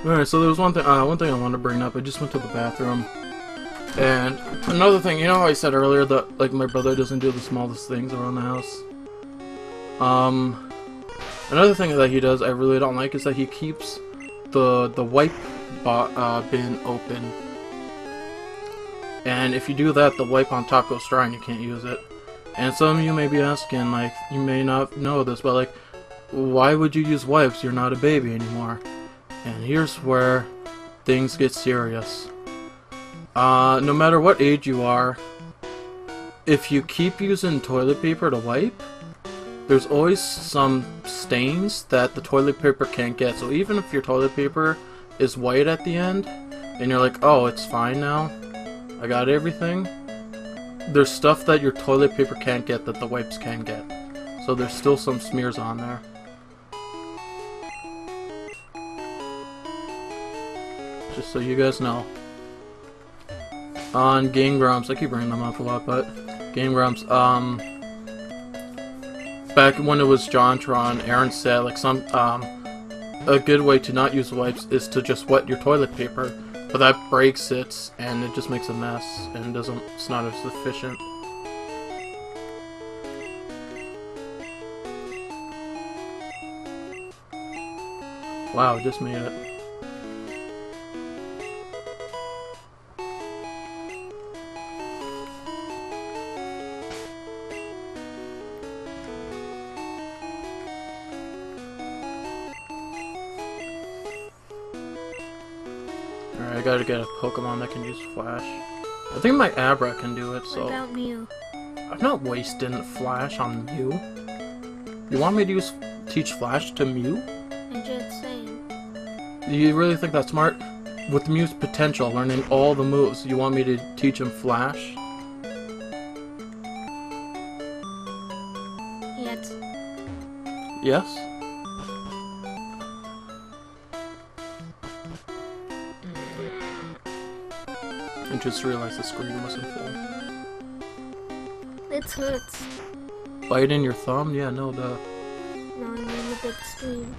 Alright, so there was one thing I wanted to bring up. I just went to the bathroom. And another thing, you know how I said earlier that like my brother doesn't do the smallest things around the house? Another thing that he does I really don't like is that he keeps the wipe bin open. And if you do that, the wipe on top goes dry and you can't use it. And some of you may be asking, like, you may not know this, but like, why would you use wipes? You're not a baby anymore. And here's where things get serious. No matter what age you are, if you keep using toilet paper to wipe, there's always some stains that the toilet paper can't get. So even if your toilet paper is white at the end, and you're like, oh, it's fine now, I got everything, there's stuff that your toilet paper can't get that the wipes can get. So there's still some smears on there. Just so you guys know. On Game Grumps, I keep bringing them up a lot, but Game Grumps, back when it was JonTron, Aaron said like a good way to not use wipes is to just wet your toilet paper, but that breaks it and it just makes a mess and it's not as efficient. Wow, just made it. Alright, I gotta get a Pokemon that can use Flash. I think my Abra can do it, so... What about Mew? I'm not wasting Flash on Mew. You want me to teach Flash to Mew? I'm just saying. Do you really think that's smart? With Mew's potential, learning all the moves, you want me to teach him Flash? Yes. Yes? I just realized the screen wasn't full. It hurts. Bite in your thumb? Yeah, no duh. No, I mean the big screen.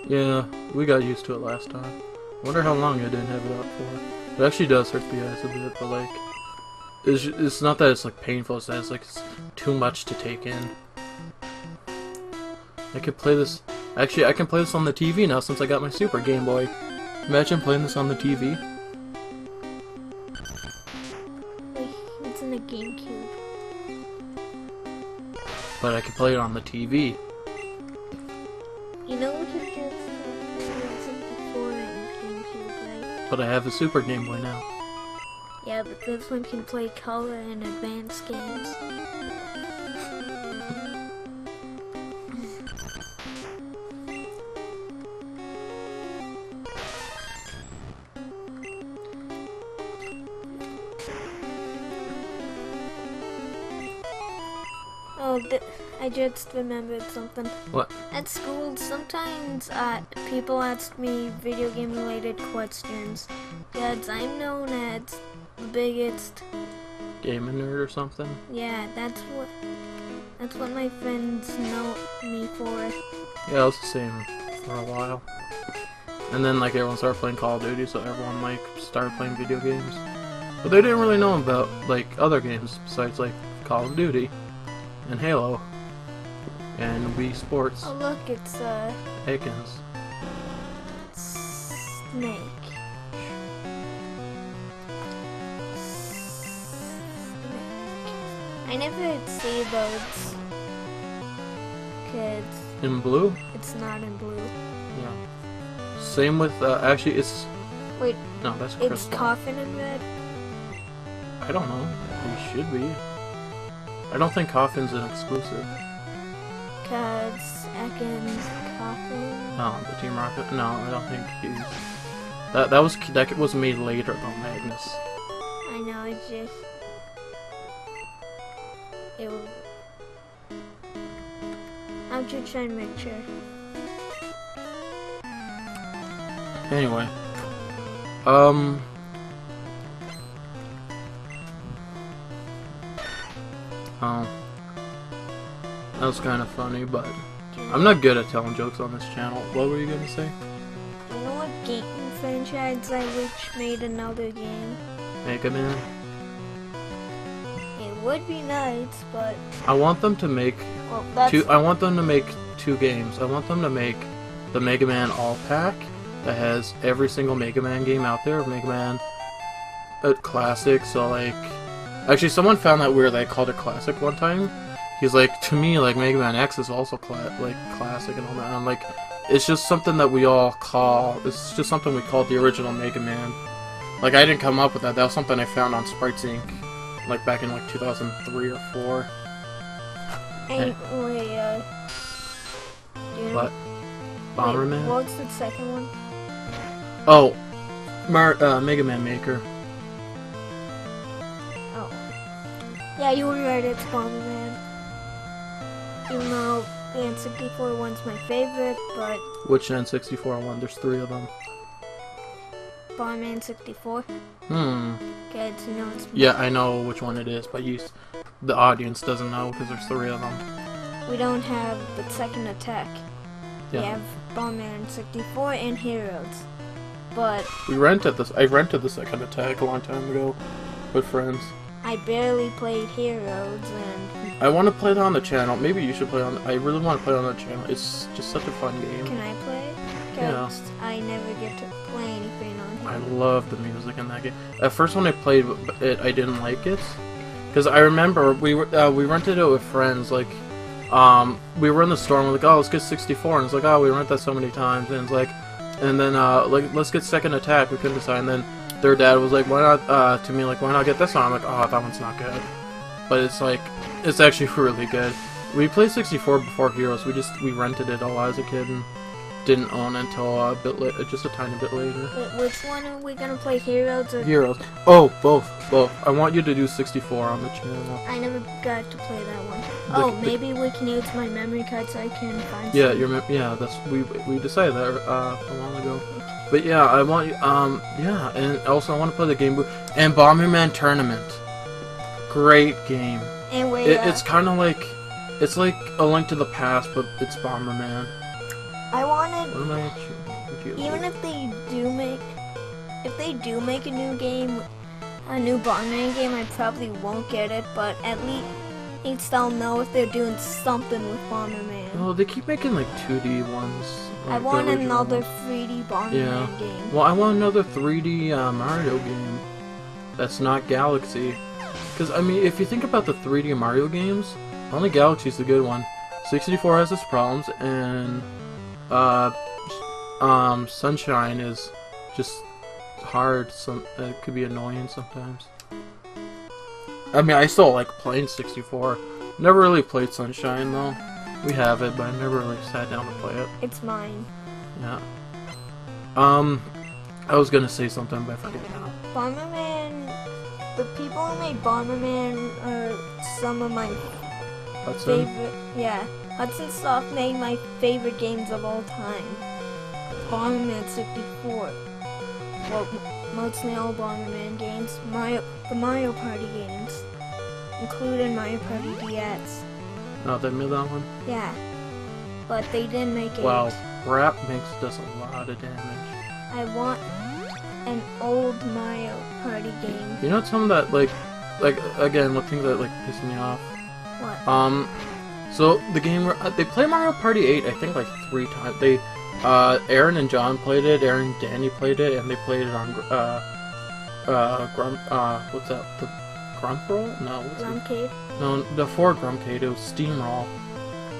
Yeah, we got used to it last time. I wonder how long I didn't have it out for. It actually does hurt the eyes a bit, but like... It's not that it's like painful, it's that it's like it's too much to take in. I could play this... Actually, I can play this on the TV now since I got my Super Game Boy. Imagine playing this on the TV. It's in a GameCube. But I could play it on the TV. You know what you just said before in GameCube, right? But I have a Super Game Boy now. Yeah, but this one can play color and advanced games. Oh, I just remembered something. What? At school, sometimes people ask me video game related questions. Because I'm known as the biggest Gaming nerd or something? Yeah, that's what my friends know me for. Yeah, I was the same for a while. And then like everyone started playing Call of Duty, so everyone like started playing video games. But they didn't really know about like other games besides like Call of Duty and Halo and Wii Sports. Oh look, it's Higgins. Snake. I never see those kids. In blue? It's not in blue. Yeah. Same with actually it's... Wait. No, that's It's Crystal. Coffin in red? I don't know. It should be. I don't think Coffin's an exclusive. Cause Ekans Coffin. No, the Team Rocket. No, I don't think he's. That was made later though, Magnus. I know, it's just. It was. I'm just trying to make sure. Anyway, that was kind of funny, but I'm not good at telling jokes on this channel. What were you gonna say? You know what game franchise I wish made another game? Mega Man. It would be nice, but I want them to make well, that's two. I want them to make 2 games. I want them to make the Mega Man All Pack that has every single Mega Man game out there. Mega Man Classic. So like, actually, someone found that weird. They called it Classic one time. He's like, to me, like Mega Man X is also classic and all that. And I'm like, it's just something that we all call. It's just something we call the original Mega Man. Like, I didn't come up with that. That was something I found on Sprites Inc. Like back in like 2003 or 4. Anyway, do you know? What? Bomberman? What's the second one? Oh, Mega Man Maker. Oh. Yeah, you were right, it's Bomberman. Even though the N64 one's my favorite, but Which N64 one? There's 3 of them. Bomberman 64. Okay, so know it's Yeah, I know which one it is, but the audience doesn't know because there's 3 of them. we don't have the second attack. Yeah. We have Bomberman 64 and Heroes. But I rented the second attack a long time ago with friends. I barely played Heroes, and I want to play that on the channel. Maybe you should play on. I really want to play on the channel. It's just such a fun game. can I play? Yeah. 'Cause I never get to play anything on I here. love the music in that game. At first, when I played it, I didn't like it because I remember we rented it with friends. Like, we were in the store and we're like, oh, let's get 64, and it's like, oh, we rent that so many times, and it's like, and then like, let's get second attack. We couldn't decide, and then their dad was like, why not? To me, like, why not get this one? I'm like, oh, that one's not good, but it's like, it's actually really good. We played 64 before Heroes. We rented it all as a kid and didn't own it until a bit just a tiny bit later. Which one are we gonna play, Heroes or... Heroes. Oh, both. I want you to do 64 on the channel. I never got to play that one. Maybe we can use my memory card so I can find Yeah, some. that's we decided that a while ago. But yeah, I want yeah, and also I want to play the Game Boy and Bomberman Tournament. Great game. And we, It's kind of like it's like A Link to the Past, but it's Bomberman. I wanted, What am I? even if they do make a new game, a new Bomberman game, I probably won't get it, but at least I'll know if they're doing something with Bomberman. Oh, they keep making like 2D ones. I like the want original another ones. 3D Bomberman Yeah. game. Well, I want another 3D Mario game that's not Galaxy. Because, I mean, if you think about the 3D Mario games, only Galaxy's the good one. 64 has its problems, and Sunshine is just hard. It could be annoying sometimes. I mean, I still like playing 64. Never really played Sunshine, though. We have it, but I never really sat down to play it. It's mine. Yeah. I was gonna say something, but I forget now. Bomberman, the people who made Bomberman are some of my Hudson? favorite. Yeah, Hudson Soft made my favorite games of all time. Bomberman 64. Well, mostly all Bomberman games. The Mario Party games, including Mario Party DS. No, they made that one? Yeah, but they didn't make it. Wow, rap does a lot of damage. I want an old Mario Party game. You know something that, like, again, one thing that, like, pissed me off? What? So, the game, they play Mario Party 8, I think, like, 3 times. Aaron and John played it, Aaron and Danny played it, and they played it on, what's that, the Grump-Roll? No, what's it? Grumpcade? No, before Grumpcade, it was Steamroll.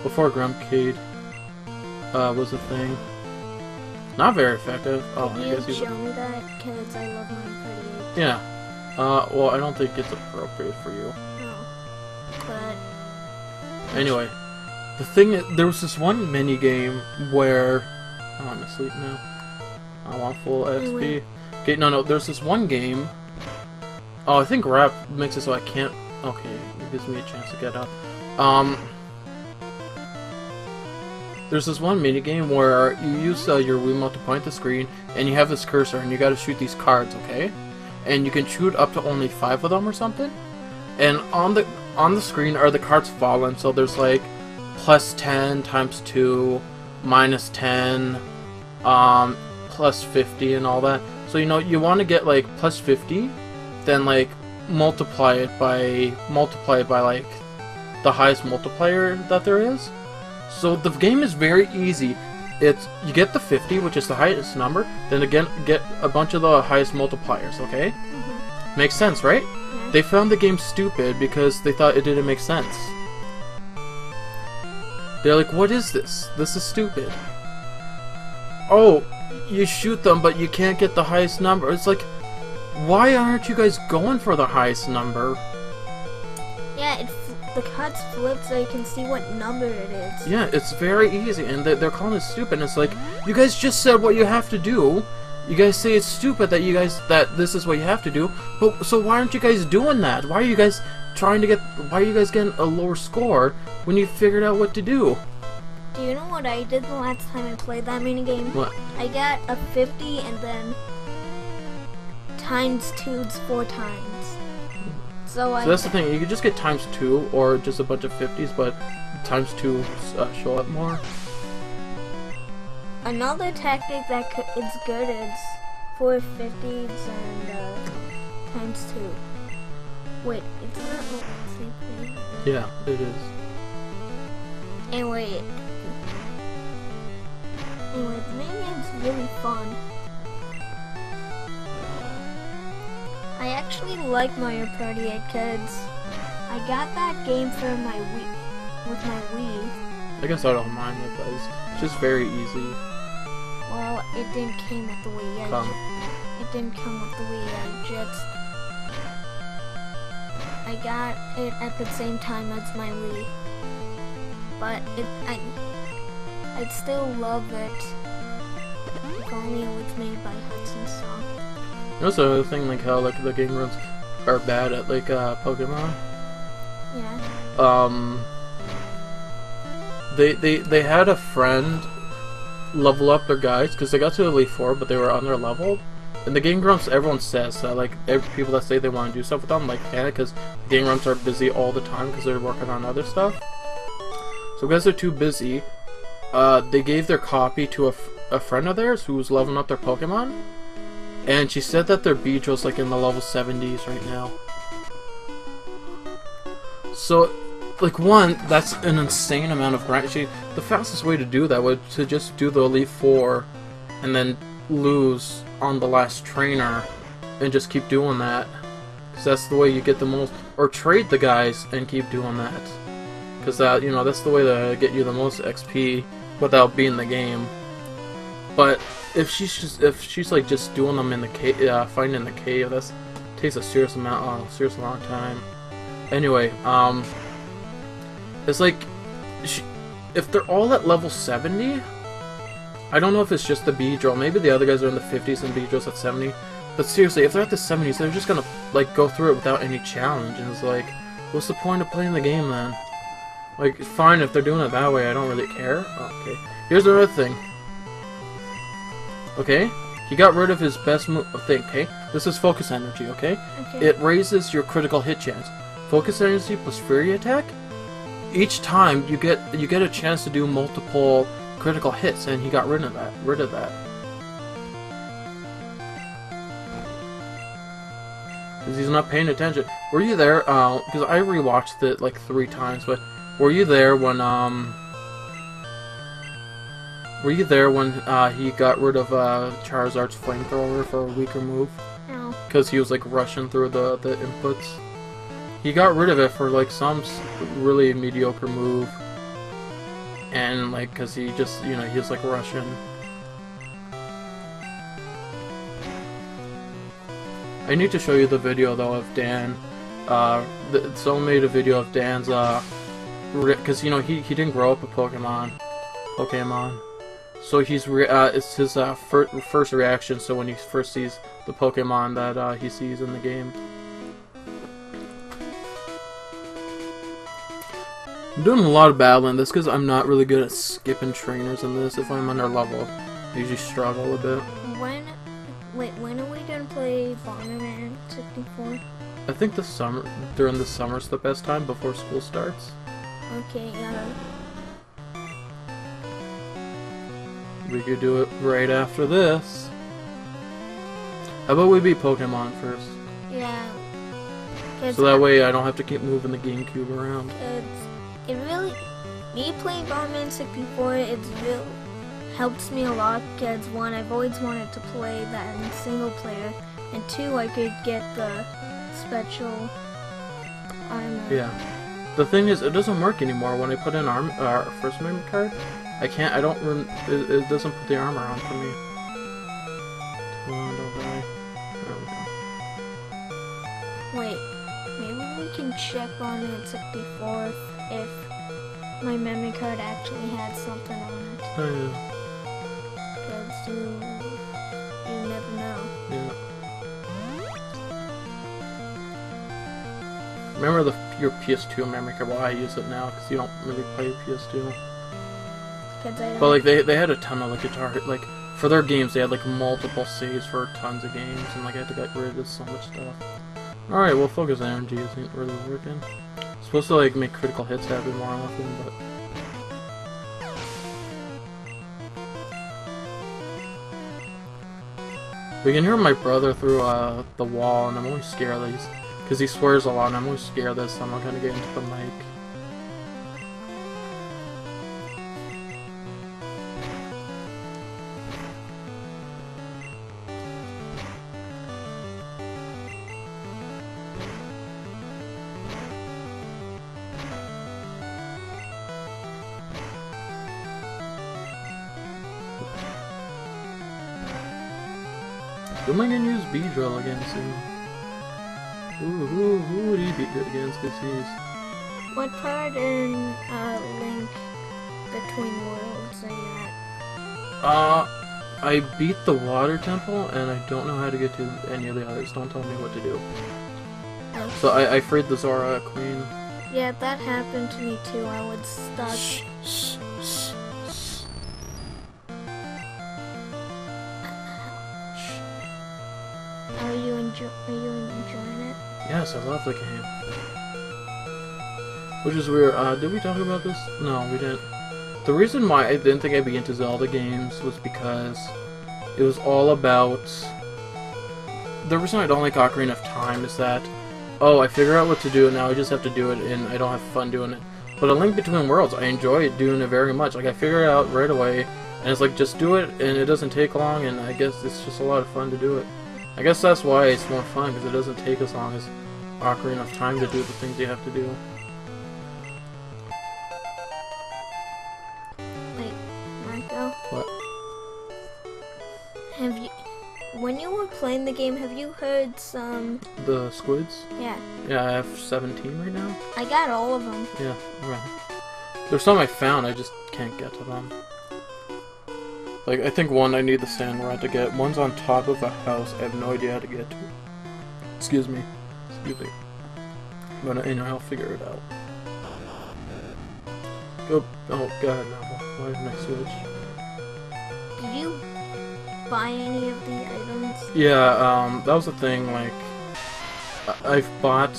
Before Grumpcade, was a thing. Not very effective. Oh, Could I you guess you... show me that? Because I love Mario Party 8. Yeah. Well, I don't think it's appropriate for you. No. But Anyway, the thing is, there was this one mini game where... Oh, I'm asleep now. I want full XP. Okay, no, there's this one game... Oh, I think rap makes it so I can't... Okay, it gives me a chance to get up. There's this one mini game where you use your Wiimote to point the screen, and you have this cursor, and you gotta shoot these cards, okay? And you can shoot up to only 5 of them or something. And on the screen are the cards fallen, so there's like plus 10 times 2, minus 10, plus 50 and all that. So you know you want to get like plus 50, then like multiply it by like the highest multiplier that there is. So the game is very easy. It's you get the 50, which is the highest number, then again get a bunch of the highest multipliers. Okay, makes sense, right? Yeah. They found the game stupid because they thought it didn't make sense. They're like, what is this? This is stupid. Oh, you shoot them, but you can't get the highest number. It's like, why aren't you guys going for the highest number? Yeah, the card's flipped so you can see what number it is. Yeah, it's very easy, and they're calling it stupid. And it's like, you guys just said what you have to do. You guys say it's stupid that this is what you have to do. But so why aren't you guys doing that? Why are you guys why are you guys getting a lower score when you figured out what to do? Do you know what I did the last time I played that minigame? What? I got a 50 and then times 2's 4 times. So that's the thing, you could just get times 2 or just a bunch of 50s, but times 2 show up more. Another tactic that is good is 4 50s and times 2. Wait, it's not all the same thing. Yeah, it is. Anyway, the minigame's really fun. I actually like Mario Party 8 because I got that game for my Wii, with my Wii. I guess I don't mind with those. It's just very easy. Well, it didn't come with the Wii. It didn't come with the Wii. I got it at the same time as my Wii. But I'd still love it if only it was made by Hudson Soft. Also, the thing like how like the game runs are bad at like Pokemon. Yeah. They had a friend level up their guys because they got to Elite 4, but they were on their level. And the Game Grumps, everyone says that like people that say they want to do stuff with them like can't, because Game Grumps are busy all the time because they're working on other stuff. So because they're too busy, they gave their copy to a friend of theirs who was leveling up their Pokemon, and she said that their Beedrill's like in the level 70s right now. So, like one, that's an insane amount of grind. The fastest way to do that would to just do the Elite 4 and then lose on the last trainer and just keep doing that. Because that's the way you get the most, or trade the guys and keep doing that. Because that, you know, that's the way to get you the most XP without beating the game. But if she's like just doing them in the cave, fighting in the cave, that takes a serious long time. Anyway, it's like if they're all at level 70, I don't know if it's just the Beedrill. Maybe the other guys are in the 50s and Beedrill's at 70. But seriously, if they're at the 70s, they're just gonna like go through it without any challenge. And it's like, what's the point of playing the game then? Like, fine if they're doing it that way. I don't really care. Oh, okay. Here's another thing. Okay, he got rid of his best thing. Okay, this is focus energy. Okay, it raises your critical hit chance. Focus energy plus Fury attack. Each time you get a chance to do multiple critical hits, and he got rid of that. Because he's not paying attention. Were you there? Because I rewatched it like 3 times, but were you there when he got rid of Charizard's flamethrower for a weaker move? No. Because he was like rushing through the inputs. He got rid of it for like some really mediocre move, and like because he just, you know, he was like rushing. I need to show you the video though of Dan. Someone made a video of Dan's because you know he didn't grow up with Pokemon. So he's it's his first reaction. So when he first sees the Pokemon that he sees in the game. I'm doing a lot of battling this because I'm not really good at skipping trainers in this. If I'm under level, I usually struggle a bit. When are we gonna play Bomberman 64? I think during the summer's the best time before school starts. Okay, we could do it right after this. How about we beat Pokemon first? Yeah. So that way I don't have to keep moving the GameCube around. It really, me playing Bomberman 64, it's real helps me a lot because one, I've always wanted to play that in single player, and two, I could get the special armor. Yeah. The thing is, it doesn't work anymore when I put in first memory card. I can't. I don't. It doesn't put the armor on for me. Come on, don't die. There we go. Wait, maybe we can check on it 64 if my memory card actually had something on it. Oh yeah. Because you never know. Yeah. Remember your PS2 memory card? Well, I use it now because you don't really play PS2. But like they had a ton of like guitar, like for their games they had like multiple saves for tons of games, and like I had to get rid of so much stuff. All right, well, focus energy isn't really working. It's supposed to like make critical hits happen more often, but. We can hear my brother through the wall, and I'm always scared that because he swears a lot, and I'm always scared that someone's gonna get into the mic. Who am I gonna use B-Drill against him? Who would he be good against? Cause he's... What part in Link Between Worlds are you at? I beat the Water Temple, and I don't know how to get to any of the others. Don't tell me what to do. Okay. So I freed the Zora Queen. Yeah, that happened to me too. I was stuck. Are you enjoying it? Yes, I love the game. Which is weird. Did we talk about this? No, we didn't. The reason why I didn't think I'd be into Zelda games was because it was all about... The reason I don't like Ocarina of Time is that, oh, I figure out what to do and now I just have to do it and I don't have fun doing it. But A Link Between Worlds, I enjoy doing it very much. Like, I figure it out right away and it's like, just do it and it doesn't take long, and I guess it's just a lot of fun to do it. I guess that's why it's more fun, because it doesn't take as long as Ocarina of Time to do the things you have to do. Wait, Marco? What? Have you... When you were playing the game, have you heard some... The squids? Yeah. Yeah, I have 17 right now. I got all of them. Yeah, alright. There's some I found, I just can't get to them. Like, I think one I need the sand rod to get. One's on top of a house. I have no idea how to get to it. Excuse me. Excuse me. But, you know, I'll figure it out. Oh god, no. Why didn't I switch? Did you buy any of the items? Yeah, that was the thing, like... I've bought...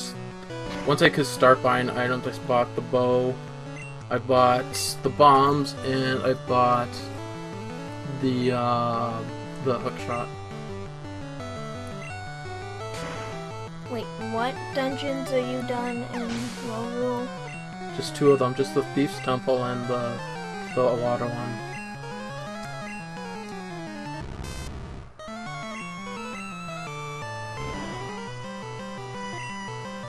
Once I could start buying items, I bought the bow. I bought the bombs, and I bought... the hook shot. Wait, what dungeons are you done in Lorule? Just two of them, just the Thief's Temple and the water one.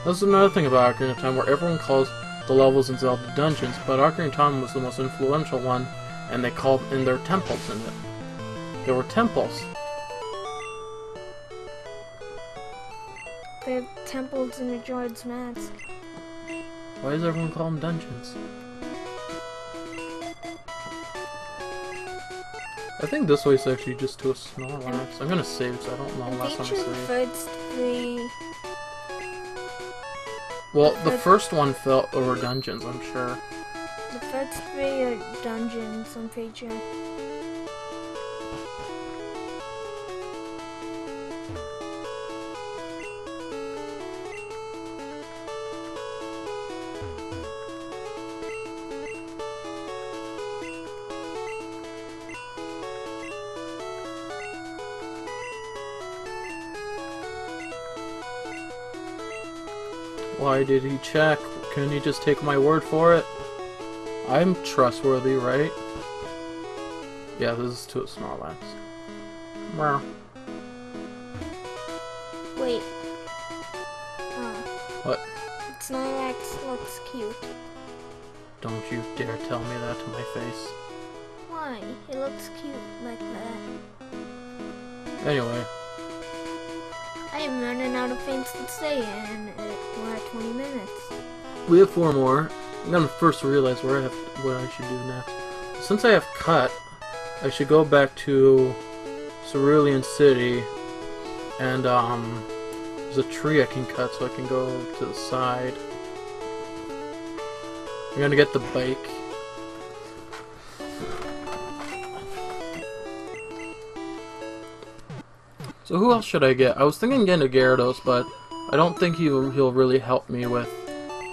That's another thing about Ocarina of Time, where everyone calls the levels in Zelda dungeons, but Ocarina of Time was the most influential one, and they called in their temples in it. There were temples. They're temples in Majora's Mask. Why does everyone call them dungeons? I think this way's actually just to a Snorlax. I'm gonna save, so I don't know last time I the saved. first three... Well, the first one felt over dungeons, I'm sure. The first three are dungeons, I'm pretty sure. Why did he check? Couldn't he just take my word for it? I'm trustworthy, right? Yeah, this is to a Snorlax. Meow. Wait. What? Snorlax looks cute. Don't you dare tell me that to my face. Why? He looks cute like that. Anyway. I am running out of things to say, and we're at 20 minutes. We have 4 more. I'm gonna first realize what I should do next. Since I have cut, I should go back to Cerulean City, and there's a tree I can cut so I can go to the side. I'm gonna get the bike. So who else should I get? I was thinking getting a Gyarados, but I don't think he'll really help me with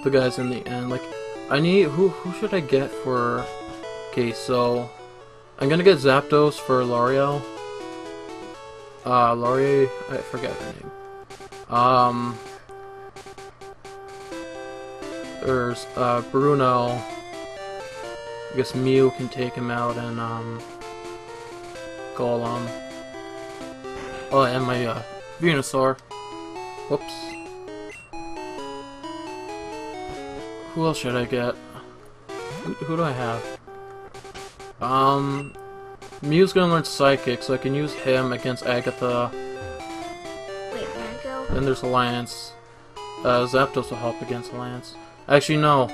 the guys in the end. Like, I need who should I get for? Okay, so I'm gonna get Zapdos for L'Oreal. Laurier, I forget her name. There's Bruno. I guess Mew can take him out, and Golem. Oh, and my Venusaur. Whoops. Who else should I get? Who do I have? Mew's gonna learn Psychic, so I can use him against Agatha. Wait, Marco? Then there's Lance. Zapdos will help against Lance. Actually, no.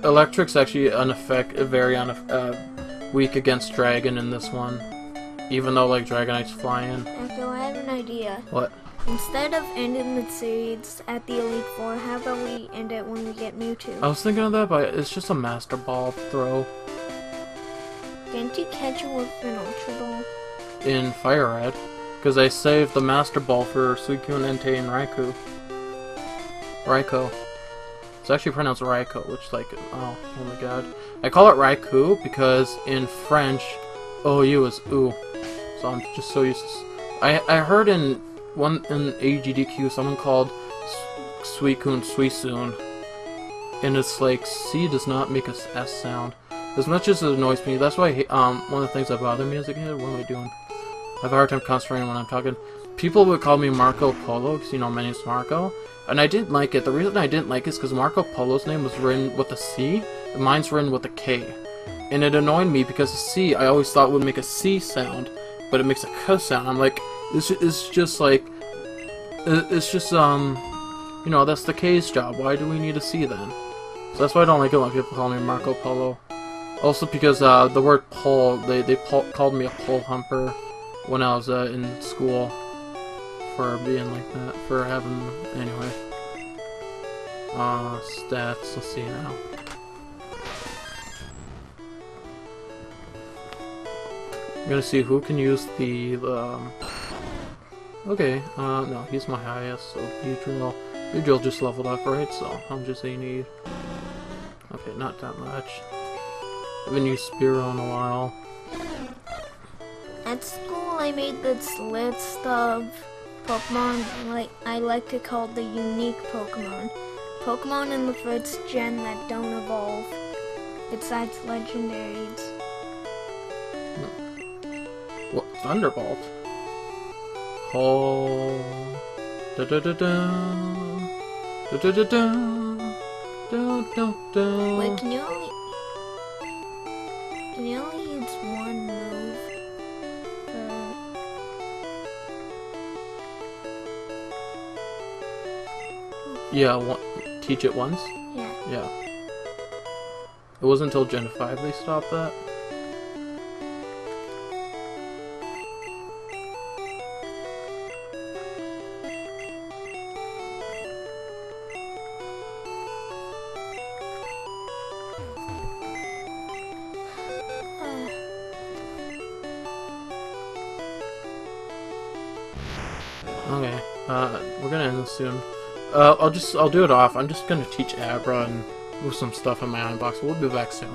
Electric's actually very weak against Dragon in this one. Even though, like, Dragonite's flying. Marco, I have an idea. What? Instead of ending the series at the Elite Four, how about we end it when we get Mewtwo? I was thinking of that, but it's just a Master Ball throw. Didn't you catch it with an Ultra Ball? In Fire Red. Because I saved the Master Ball for Suicune, Entei, and Raikou. It's actually pronounced Raikou, which, like, oh my god. I call it Raikou because in French, OU is ooh. So I'm just so used to... I heard in AGDQ someone called Suicune Suisoon, and it's like C does not make a S sound. As much as it annoys me, that's why one of the things that bother me as a kid. What am I doing? I have a hard time concentrating when I'm talking. People would call me Marco Polo because, you know, my name's Marco, and I didn't like it. The reason I didn't like it is because Marco Polo's name was written with a C, and mine's written with a K. And it annoyed me because the C I always thought would make a C sound, but it makes a K sound. I'm like, it's just like, it's just, you know, that's the K's job. Why do we need a C then? So that's why I don't like it when people call me Marco Polo. Also because, the word pole, they called me a pole humper when I was, in school for being like that, for having, anyway. Stats, let's see now. I'm gonna see who can use the, okay, no, he's my highest, so Beedrill just leveled up, right? So, how much does he need? Okay, not that much. I haven't used Spearow in a while. At school, I made this list of Pokemon I like to call the unique Pokemon. Pokemon in the first gen that don't evolve, besides legendaries. What? Thunderbolt? Oh. Da da da da. Da da da da. Da da da. Wait, can you only use one move? Yeah, teach it once? Yeah. Yeah. It wasn't until Gen 5 they stopped that. Okay, we're gonna end this soon. I'll do it off. I'm just gonna teach Abra and move some stuff in my inbox. We'll be back soon.